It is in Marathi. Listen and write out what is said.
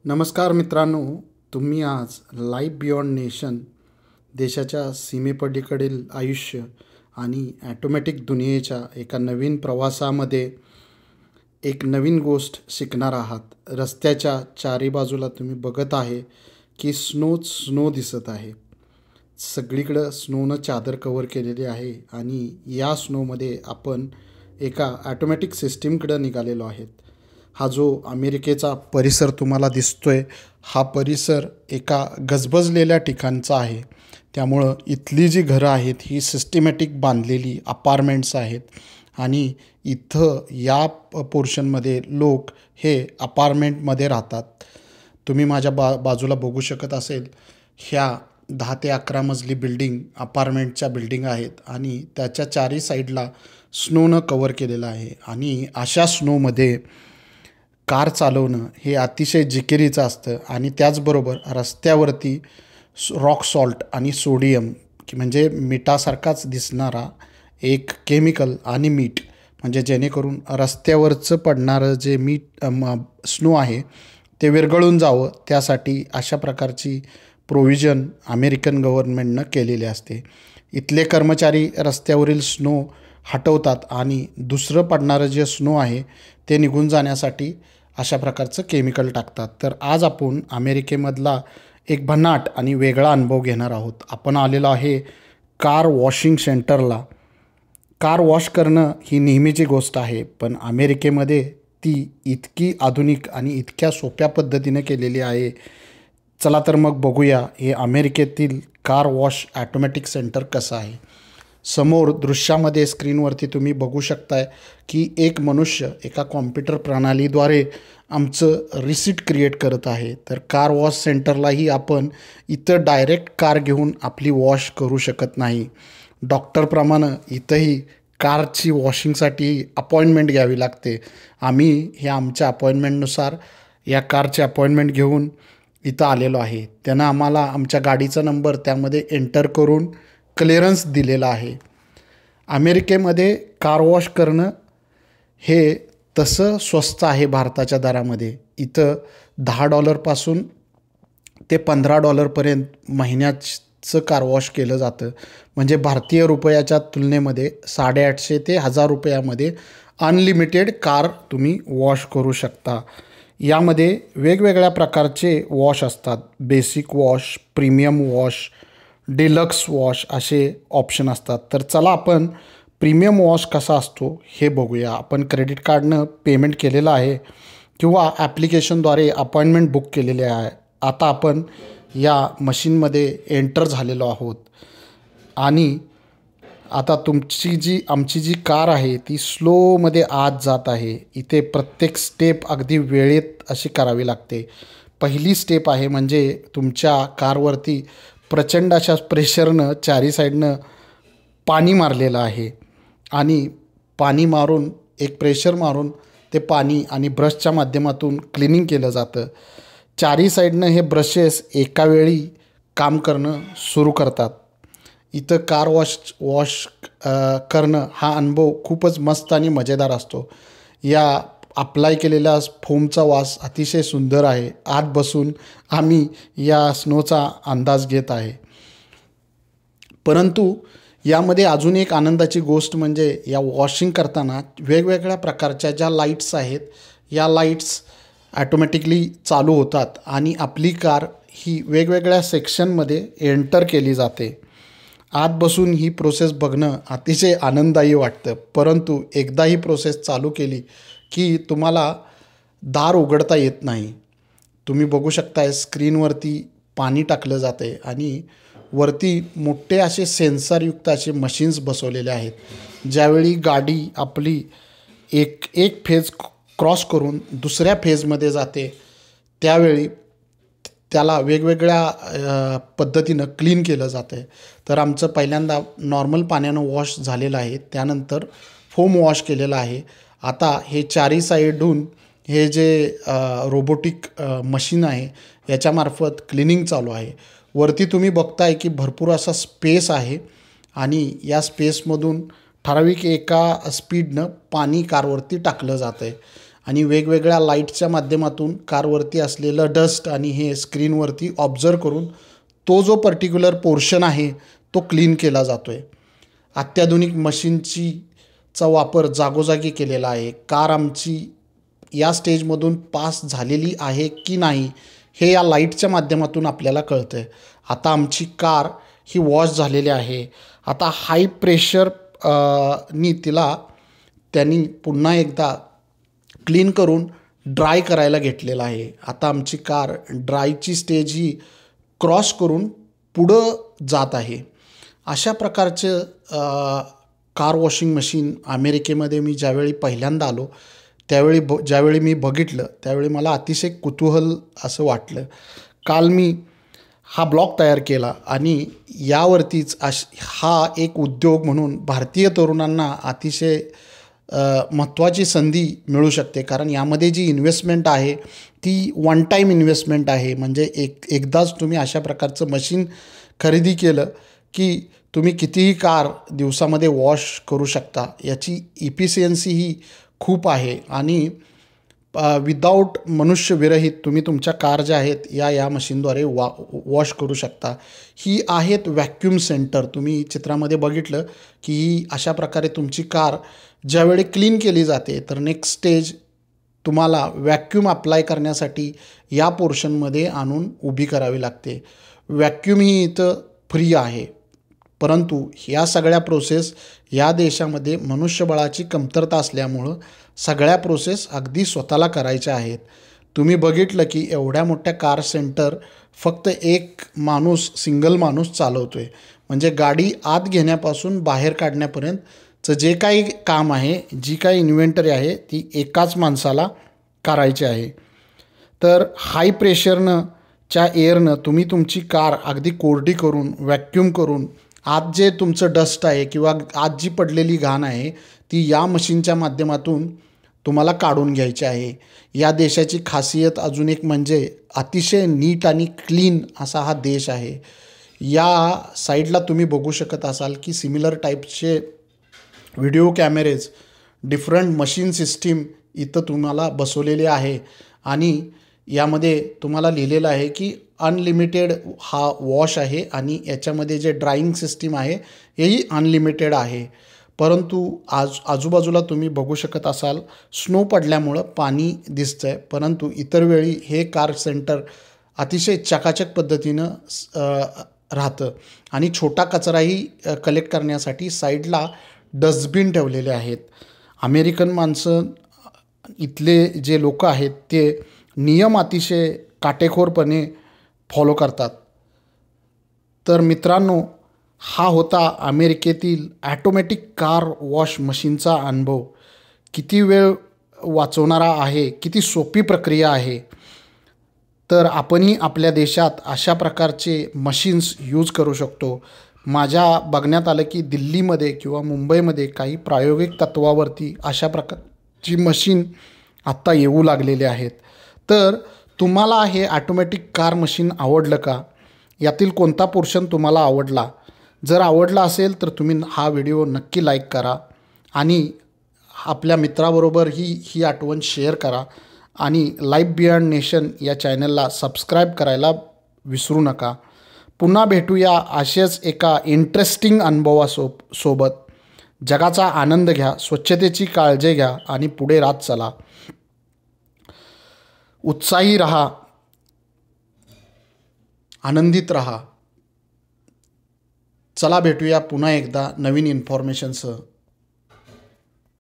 नमस्कार मित्रांनो, तुम्ही आज लाईफ बियॉन्ड नेशन देशाच्या सीमेपलीकडील आयुष्य आणि ॲटोमॅटिक दुनियेच्या एका नवीन प्रवासामध्ये एक नवीन गोष्ट शिकणार आहात. रस्त्याच्या चारी बाजूला तुम्ही बघत आहे की स्नो दिसत आहे. सगळीकडं स्नोनं चादर कव्हर केलेली आहे आणि या स्नोमध्ये आपण एका ॲटोमॅटिक सिस्टीमकडं निघालेलो आहेत. हा जो अमेरिकेचा परिसर तुम्हाला दिसतोय, हा परिसर एका गजबजलेल्या ठिकाणचा आहे. त्यामुळं इथली जी घरं आहेत ही सिस्टमॅटिक बांधलेली अपार्टमेंट्स आहेत आणि इथं या पोर्शनमध्ये लोक हे अपार्टमेंटमध्ये राहतात. तुम्ही माझ्या बाजूला बघू शकत असेल, ह्या 10 ते 11 मजली बिल्डिंग अपार्टमेंटच्या बिल्डिंग आहेत आणि त्याच्या चारी साईडला स्नोनं कव्हर केलेलं आहे. आणि अशा स्नोमध्ये कार चालवणं हे अतिशय जिकिरीचं असतं आणि त्याचबरोबर रस्त्यावरती रॉक सॉल्ट आणि सोडियम म्हणजे मिठासारखाच दिसणारा एक केमिकल आणि मीठ, म्हणजे जेणेकरून रस्त्यावरचं पडणारं जे स्नो आहे ते विरघळून जावं, त्यासाठी अशा प्रकारची प्रोव्हिजन अमेरिकन गव्हर्नमेंटनं केलेली असते. इथले कर्मचारी रस्त्यावरील स्नो हटवतात आणि दुसरं पडणारं जे स्नो आहे ते निघून जाण्यासाठी अशा प्रकारचं केमिकल टाकतात. तर आज आपण अमेरिकेमधला एक भन्नाट आणि वेगळा अनुभव घेणार आहोत. आपण आलेलो आहे कार वॉशिंग सेंटरला. कार वॉश करणं ही नेहमीची गोष्ट आहे, पण अमेरिकेमध्ये ती इतकी आधुनिक आणि इतक्या सोप्या पद्धतीने केलेली आहे. चला तर मग बघूया हे अमेरिकेतील कार वॉश ॲटोमॅटिक सेंटर कसं आहे. समोर दृश्यामध्ये स्क्रीनवरती तुम्ही बघू शकताय की एक मनुष्य एका कॉम्प्युटर प्रणालीद्वारे आमचं रिसीट क्रिएट करत आहे. तर कार वॉश सेंटरलाही आपण इथं डायरेक्ट कार घेऊन आपली वॉश करू शकत नाही. डॉक्टरप्रमाणे इथंही कारची वॉशिंगसाठी अपॉइंटमेंट घ्यावी लागते. आम्ही ह्या आमच्या अपॉइंटमेंटनुसार या कारची अपॉइंटमेंट घेऊन इथं आलेलो आहे. त्यानं आम्हाला आमच्या गाडीचा नंबर त्यामध्ये एंटर करून क्लिअरन्स दिलेला आहे. अमेरिकेमध्ये कार वॉश करणं हे तसं स्वस्त आहे भारताच्या दरामध्ये. इथं $10 ते $15 महिन्याचं कार वॉश केलं जातं. म्हणजे भारतीय रुपयाच्या तुलनेमध्ये 850 ते ₹1000 अनलिमिटेड कार तुम्ही वॉश करू शकता. यामध्ये वेगवेगळ्या प्रकारचे वॉश असतात. Basic wash, premium wash, deluxe wash असे ऑप्शन असतात. तर चला आपण प्रीमियम वॉश कसा असतो हे बघूया. आपण क्रेडिट कार्डनं पेमेंट केलेलं आहे किंवा ॲप्लिकेशनद्वारे अपॉइंटमेंट बुक केलेले आहे. आता आपण या मशीनमध्ये एंटर झालेलो आहोत आणि आता आमची जी कार आहे ती स्लोमध्ये आत जात आहे. इथे प्रत्येक स्टेप अगदी वेळेत अशी करावी लागते. पहिली स्टेप आहे म्हणजे तुमच्या कारवरती प्रचंड अशा प्रेशरनं चारी साईडनं पाणी मारलेलं आहे आणि पाणी मारून एक प्रेशर मारून ते पाणी आणि ब्रशच्या माध्यमातून क्लिनिंग केलं जातं. चारी साईडनं हे ब्रशेस एका वेळी काम करणं सुरू करतात. इथं कार वॉश करणं हा अनुभव खूपच मस्त आणि मजेदार असतो. या अप्लाय केलेला फोमचा वास अतिशय सुंदर आहे. आत बसून आम्ही या स्नोचा अंदाज घेत आहे. परंतु यामध्ये अजून एक आनंदाची गोष्ट म्हणजे या वॉशिंग करताना वेगवेगळ्या प्रकारच्या ज्या लाईट्स आहेत या लाईट्स ॲटोमॅटिकली चालू होतात आणि आपली कार ही वेगवेगळ्या सेक्शनमध्ये एंटर केली जाते. आत बसून ही प्रोसेस बघणं अतिशय आनंददायी वाटतं. परंतु एकदा ही प्रोसेस चालू केली की तुम्हाला दार उघडता येत नाही. तुम्ही बघू शकताय स्क्रीनवरती पाणी टाकलं जातं आहे आणि वरती मोठे असे सेन्सरयुक्त असे मशीन्स बसवलेले आहेत. ज्यावेळी गाडी आपली एक फेज क्रॉस करून दुसऱ्या फेजमध्ये जाते त्यावेळी त्याला वेगवेगळ्या पद्धतीनं क्लीन केलं जातं आहे. तर आमचं पहिल्यांदा नॉर्मल पाण्यानं वॉश झालेलं आहे, त्यानंतर फोम वॉश केलेलं आहे. आता हे चारी साईडहून हे जे रोबोटिक मशीन आहे याच्यामार्फत क्लिनिंग चालू आहे. वरती तुम्ही बघताय की भरपूर असा स्पेस आहे आणि या स्पेसमधून ठराविक एका स्पीडनं पाणी कारवरती टाकलं जातं आहे आणि वेगवेगळ्या लाईटच्या माध्यमातून कारवरती असलेलं डस्ट आणि हे स्क्रीनवरती ऑब्झर्व करून तो जो पर्टिक्युलर पोर्शन आहे तो क्लीन केला जातो आहे. अत्याधुनिक मशीनचा वापर जागोजागी केलेला आहे. कार आमची या स्टेजमधून पास झालेली आहे की नाही हे या लाईटच्या माध्यमातून आपल्याला कळतं आहे. आता आमची कार ही वॉश झालेली आहे. आता हाय प्रेशर नी त्यांनी पुन्हा एकदा क्लीन करून ड्राय करायला घेतलेला आहे. आता आमची कार ड्रायची स्टेज ही क्रॉस करून पुढं जात आहे. अशा प्रकारचं कार वॉशिंग मशीन अमेरिकेमध्ये मी ज्यावेळी पहिल्यांदा आलो ज्यावेळी मी बघितलं त्यावेळी मला अतिशय कुतूहल असं वाटलं. काल मी हा ब्लॉग तयार केला आणि यावरतीच हा एक उद्योग म्हणून भारतीय तरुणांना अतिशय महत्त्वाची संधी मिळू शकते. कारण यामध्ये जी इन्व्हेस्टमेंट आहे ती वन टाईम इन्व्हेस्टमेंट आहे. म्हणजे एकदाच तुम्ही अशा प्रकारचं मशीन खरेदी केलं की तुम्ही कितीही कार दिवसामध्ये वॉश करू शकता. याची इफिशियन्सी ही खूप आहे आणि विदाऊट मनुष्यविरहित तुम्ही तुमच्या कार ज्या आहेत या मशीनद्वारे वॉश करू शकता. ही आहेत व्हॅक्यूम सेंटर. तुम्ही चित्रामध्ये बघितलं की अशा प्रकारे तुमची कार ज्यावेळी क्लीन केली जाते तर नेक्स्ट स्टेज तुम्हाला व्हॅक्यूम अप्लाय करण्यासाठी या पोर्शनमध्ये आणून उभी करावी लागते. व्हॅक्यूम ही इथं फ्री आहे. परंतु या सगळ्या प्रोसेस या देशामध्ये मनुष्यबळाची कमतरता असल्यामुळं सगळ्या प्रोसेस अगदी स्वतःला करायच्या आहेत. तुम्ही बघितलं की एवढ्या मोठ्या कार सेंटर फक्त एक माणूस सिंगल माणूस चालवतो आहे. म्हणजे गाडी आत घेण्यापासून बाहेर काढण्यापर्यंतचं जे काही काम आहे जी काही इन्व्हेंटरी आहे ती एकाच माणसाला करायची आहे. तर हाय प्रेशरच्या एअरनं तुम्ही तुमची कार अगदी कोरडी करून व्हॅक्यूम करून आत जे तुमचं डस्ट आहे किंवा आत जी पडलेली घाण आहे ती या मशीनच्या माध्यमातून तुम्हाला काढून घ्यायची आहे. या देशाची खासियत अजून एक म्हणजे अतिशय नीट आणि क्लीन असा हा देश आहे. या साईडला तुम्ही बघू शकत असाल की सिमिलर टाईपचे video cameras different machine system इथं तुम्हाला बसवलेले आहे आणि यामध्ये तुम्हाला लिहिलेलं आहे की अनलिमिटेड हा वॉश आहे आणि याच्यामध्ये जे ड्राईंग सिस्टीम आहे हेही अनलिमिटेड आहे. परंतु आजूबाजूला तुम्ही बघू शकत असाल स्नो पडल्यामुळं पाणी दिसतं आहे. परंतु इतर वेळी हे कार सेंटर अतिशय चकाचक पद्धतीनं राहतं आणि छोटा कचराही कलेक्ट करण्यासाठी साईडला डस्टबिन ठेवलेले आहेत. अमेरिकन माणसं इथले जे लोक आहेत ते नियम अतिशय काटेकोरपणे फॉलो करतात. तर मित्रांनो, हा होता अमेरिकेतील ॲटोमॅटिक कार वॉश मशीनचा अनुभव. किती वेळ वाचवणारा आहे, किती सोपी प्रक्रिया आहे. तर आपणही आपल्या देशात अशा प्रकारचे मशीन्स यूज करू शकतो. माझ्या बघण्यात आलं की दिल्लीमध्ये किंवा मुंबईमध्ये काही प्रायोगिक तत्त्वावरती अशा प्रकारची मशीन आत्ता येऊ लागलेले आहेत. तर तुम्हाला हे ॲटोमॅटिक कार मशीन आवडलं का? यातील कोणता पोर्शन तुम्हाला आवडला? जर आवडला असेल तर तुम्ही हा व्हिडिओ नक्की लाईक करा आणि आपल्या मित्राबरोबर ही आठवण शेअर करा आणि लाईफ बियॉन्ड नेशन या चॅनलला सबस्क्राईब करायला विसरू नका. पुन्हा भेटूया असेच एका इंटरेस्टिंग अनुभवासोबत. जगाचा आनंद घ्या, स्वच्छतेची काळजी घ्या आणि पुढे राहत चला. उत्साही रहा, आनंदित रहा. चला भेटूया पुन्हा एकदा नवीन इन्फॉर्मेशनसह.